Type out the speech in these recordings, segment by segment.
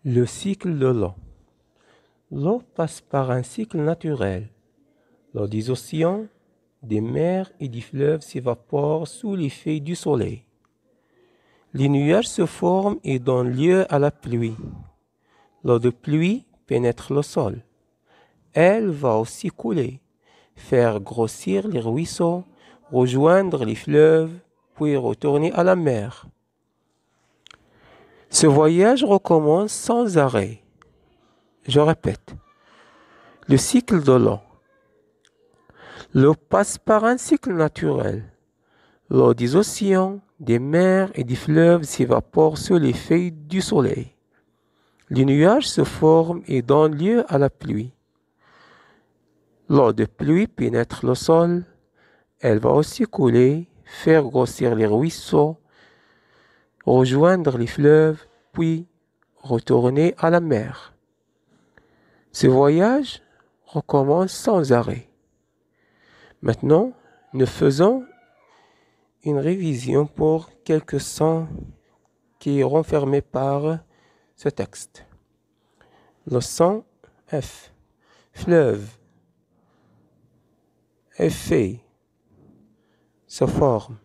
Le cycle de l'eau. L'eau passe par un cycle naturel. L'eau des océans, des mers et des fleuves s'évapore sous l'effet du soleil. Les nuages se forment et donnent lieu à la pluie. L'eau de pluie pénètre le sol. Elle va aussi couler, faire grossir les ruisseaux, rejoindre les fleuves, puis retourner à la mer. Ce voyage recommence sans arrêt. Je répète, le cycle de l'eau. L'eau passe par un cycle naturel. L'eau des océans, des mers et des fleuves s'évapore sous l'effet du soleil. Les nuages se forment et donnent lieu à la pluie. L'eau de pluie pénètre le sol. Elle va aussi couler, faire grossir les ruisseaux, rejoindre les fleuves, puis retourner à la mer. Ce voyage recommence sans arrêt. Maintenant, nous faisons une révision pour quelques sons qui est renfermé par ce texte. Le son F, fleuve, effet, se forme.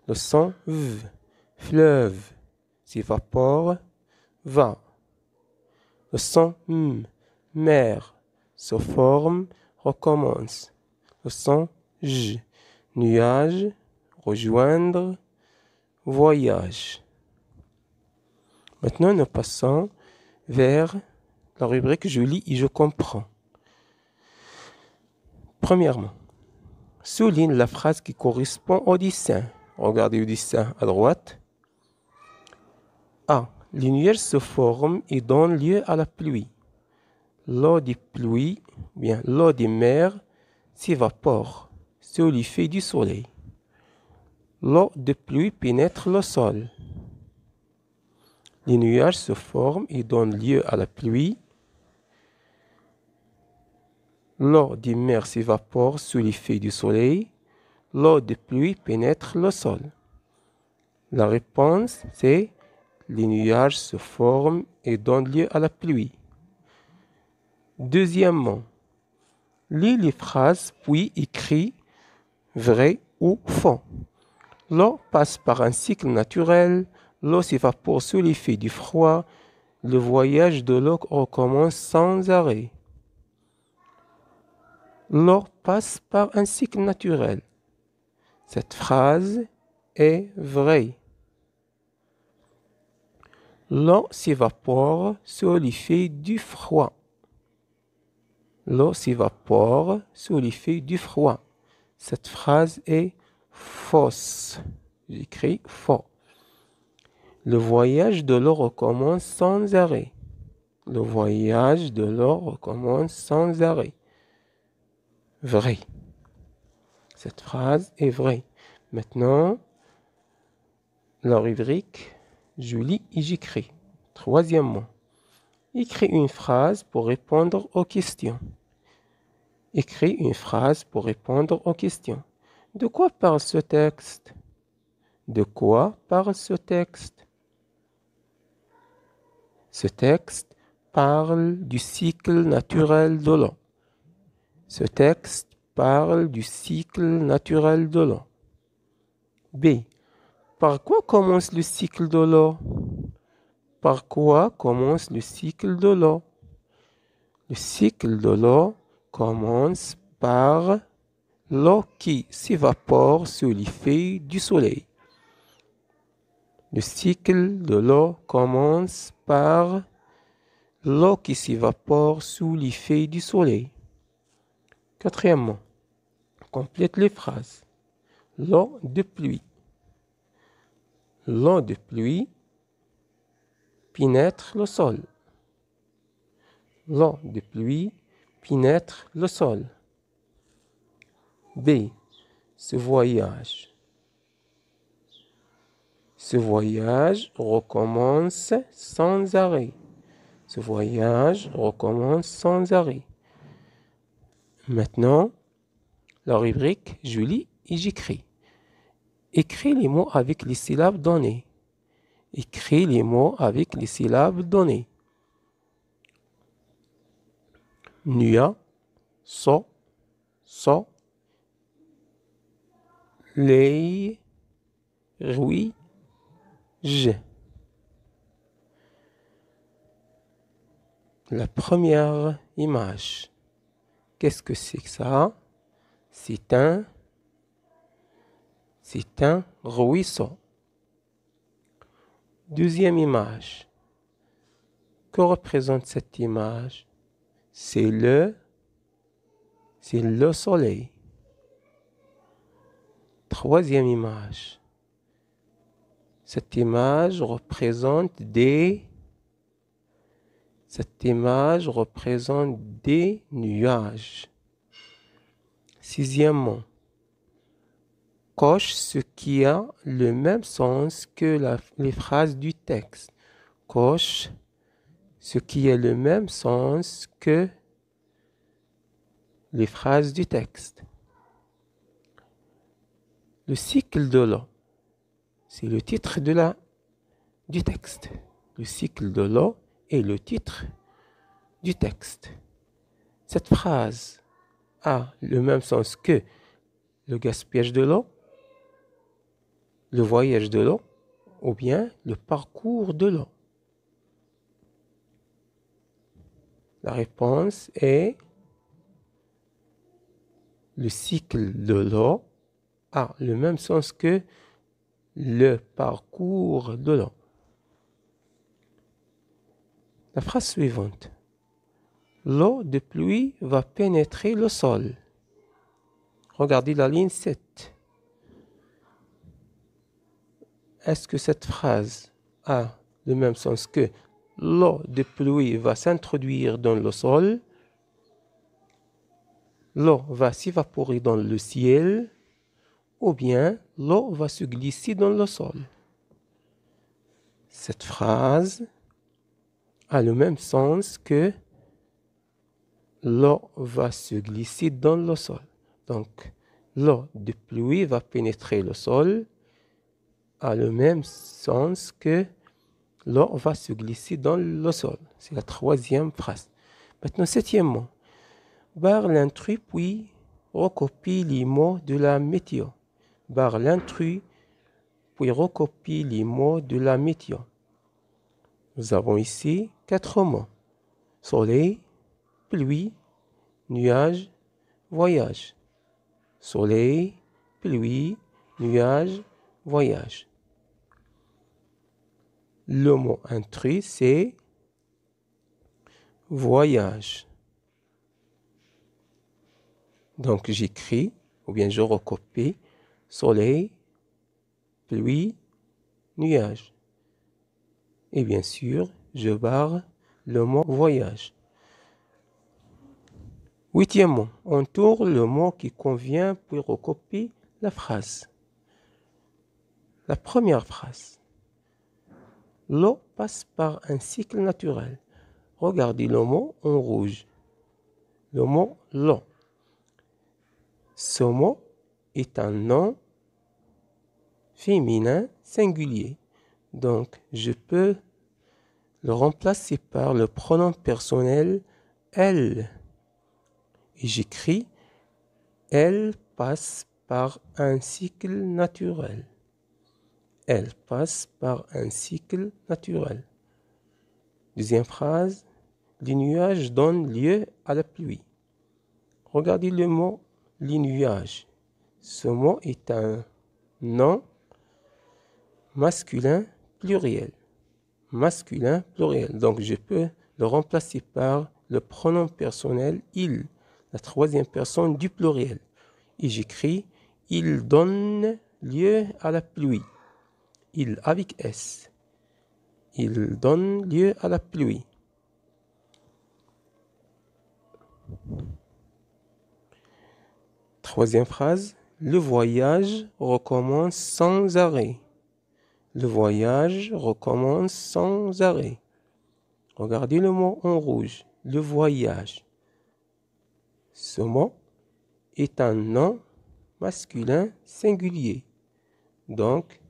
Le son V, fleuve, s'évapore, va. Le son M, mer, se forme, recommence. Le son J, nuage, rejoindre, voyage. Maintenant, nous passons vers la rubrique je lis et je comprends. Premièrement, souligne la phrase qui correspond au dessin. Regardez le dessin à droite. A. Les nuages se forment et donnent lieu à la pluie. L'eau des pluies, l'eau des mers s'évapore sous l'effet du soleil. L'eau de pluie pénètre le sol. Les nuages se forment et donnent lieu à la pluie. L'eau des mers s'évapore sous l'effet du soleil. L'eau de pluie pénètre le sol. La réponse, c'est les nuages se forment et donnent lieu à la pluie. Deuxièmement, lis les phrases puis écris vrai ou faux. L'eau passe par un cycle naturel. L'eau s'évapore sous l'effet du froid. Le voyage de l'eau recommence sans arrêt. L'eau passe par un cycle naturel. Cette phrase est vraie. L'eau s'évapore sous l'effet du froid. L'eau s'évapore sous l'effet du froid. Cette phrase est fausse. J'écris faux. Le voyage de l'eau recommence sans arrêt. Le voyage de l'eau recommence sans arrêt. Vrai. Cette phrase est vraie. Maintenant, la rubrique je lis et j'écris. Troisièmement, écris une phrase pour répondre aux questions. Écris une phrase pour répondre aux questions. De quoi parle ce texte? De quoi parle ce texte? Ce texte parle du cycle naturel de l'eau. Ce texte parle du cycle naturel de l'eau. B. Par quoi commence le cycle de l'eau? Par quoi commence le cycle de l'eau? Le cycle de l'eau commence par l'eau qui s'évapore sous l'effet du soleil. Le cycle de l'eau commence par l'eau qui s'évapore sous l'effet du soleil. Quatrièmement, complète les phrases. L'eau de pluie. L'eau de pluie pénètre le sol. L'eau de pluie pénètre le sol. B. Ce voyage. Ce voyage recommence sans arrêt. Ce voyage recommence sans arrêt. Maintenant, la rubrique je lis et j'écris. Écris les mots avec les syllabes données. Écris les mots avec les syllabes données. Nuit, so, les, oui, je. La première image. Qu'est-ce que c'est que ça? C'est un ruisseau. Deuxième image. Que représente cette image? C'est le soleil. Troisième image. Cette image représente des nuages. Sixièmement, coche ce qui a le même sens que les phrases du texte. Coche ce qui a le même sens que les phrases du texte. Le cycle de l'eau, c'est le titre du texte. Le cycle de l'eau est le titre du texte. Cette phrase a le même sens que le gaspillage de l'eau, le voyage de l'eau ou bien le parcours de l'eau. La réponse est le cycle de l'eau a le même sens que le parcours de l'eau. La phrase suivante. L'eau de pluie va pénétrer le sol. Regardez la ligne 7. Est-ce que cette phrase a le même sens que l'eau de pluie va s'introduire dans le sol, l'eau va s'évaporer dans le ciel, ou bien l'eau va se glisser dans le sol? Cette phrase a le même sens que l'eau va se glisser dans le sol. Donc, l'eau de pluie va pénétrer le sol a le même sens que l'eau va se glisser dans le sol. C'est la troisième phrase. Maintenant, septièmement. Barre l'intrus puis recopie les mots de la météo. Barre l'intrus puis recopie les mots de la météo. Nous avons ici 4 mots. Soleil, pluie, nuage, voyage. Soleil, pluie, nuage, voyage. Le mot intrus, c'est voyage. Donc j'écris, ou bien je recopie, soleil, pluie, nuage. Et bien sûr, je barre le mot voyage. Huitièmement, on tourne le mot qui convient pour recopier la phrase. La première phrase. L'eau passe par un cycle naturel. Regardez le mot en rouge. Le mot l'eau. Ce mot est un nom féminin singulier. Donc, je peux le remplacer par le pronom personnel elle. Et j'écris elle passe par un cycle naturel. Elle passe par un cycle naturel. Deuxième phrase. Les nuages donnent lieu à la pluie. Regardez le mot les nuages. Ce mot est un nom masculin pluriel. Masculin pluriel. Donc je peux le remplacer par le pronom personnel il, la troisième personne du pluriel. Et j'écris il donne lieu à la pluie. Il avec S. Il donne lieu à la pluie. Troisième phrase. Le voyage recommence sans arrêt. Le voyage recommence sans arrêt. Regardez le mot en rouge. Le voyage. Ce mot est un nom masculin singulier. Donc,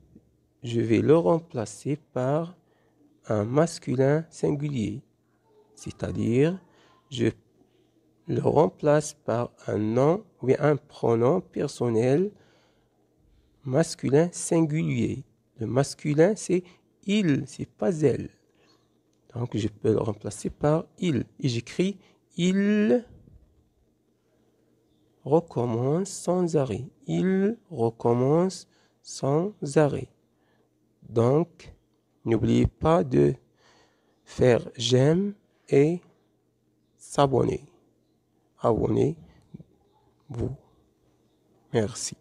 je vais le remplacer par un masculin singulier. C'est-à-dire, je le remplace par un nom ou bien un pronom personnel masculin singulier. Le masculin, c'est il, c'est pas elle. Donc, je peux le remplacer par il. Et j'écris il recommence sans arrêt. Il recommence sans arrêt. Donc, n'oubliez pas de faire j'aime et s'abonner. Abonnez-vous. Merci.